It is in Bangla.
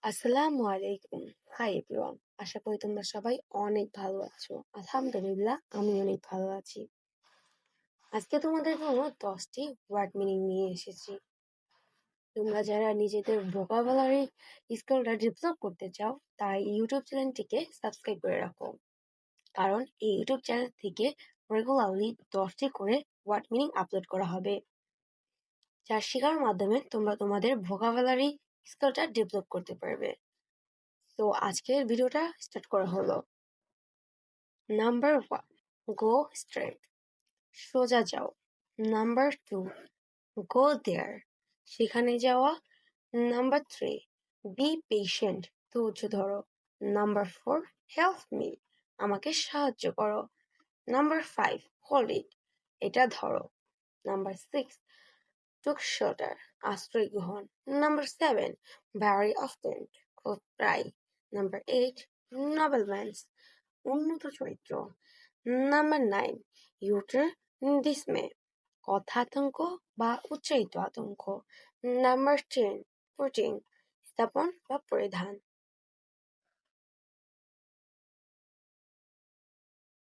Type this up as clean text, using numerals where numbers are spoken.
আসসালামু আলাইকুম। Hi everyone. আশা করি তোমরা সবাই অনেক ভালো আছো। আলহামদুলিল্লাহ আমি অনেক ভালো আছি। আজকে তোমাদের জন্য 10টি ওয়ার্ড মিনিং নিয়ে এসেছি। তোমরা যারা নিজেদের ভোকাবুলারি স্কিলটা ডেভেলপ করতে চাও তারা এই ইউটিউব চ্যানেলটিকে সাবস্ক্রাইব করে রাখো। কারণ এই ইউটিউব চ্যানেল থেকে রেগুলারলি 10টি করে ওয়ার্ড মিনিং আপলোড করা হবে, যার শেখার মাধ্যমে তোমরা তোমাদের ভোকাবুলারি স্কিলটা ডেভেলপ করতে পারবে। তো আজকের ভিডিওটা স্টার্ট করা হলো। নাম্বার 1, গো স্ট্রেট, সোজা যাও। নাম্বার 2, গো দেয়ার, সেখানে যাওয়া। নাম্বার 3, বি পেশেন্ট, ধৈর্য ধরো। নাম্বার 4, হেল্প মি, আমাকে সাহায্য করো। নাম্বার 5, হোল্ড ইট, এটা ধরো। নাম্বার 6, টুক শেল্টার, আশ্রয় গ্রহণ। নাম্বার 7, ভ্যারি অফটেন, খুব প্রায়। নাম্বার 8, নবেলম্যানস, উন্নত চরিত্র। নাম্বার 9, ইউটার ডিসমে, কথাতঙ্ক বা উচ্চারিত আতঙ্ক। নাম্বার 10, পুটিং, স্থাপন বা পরিধান।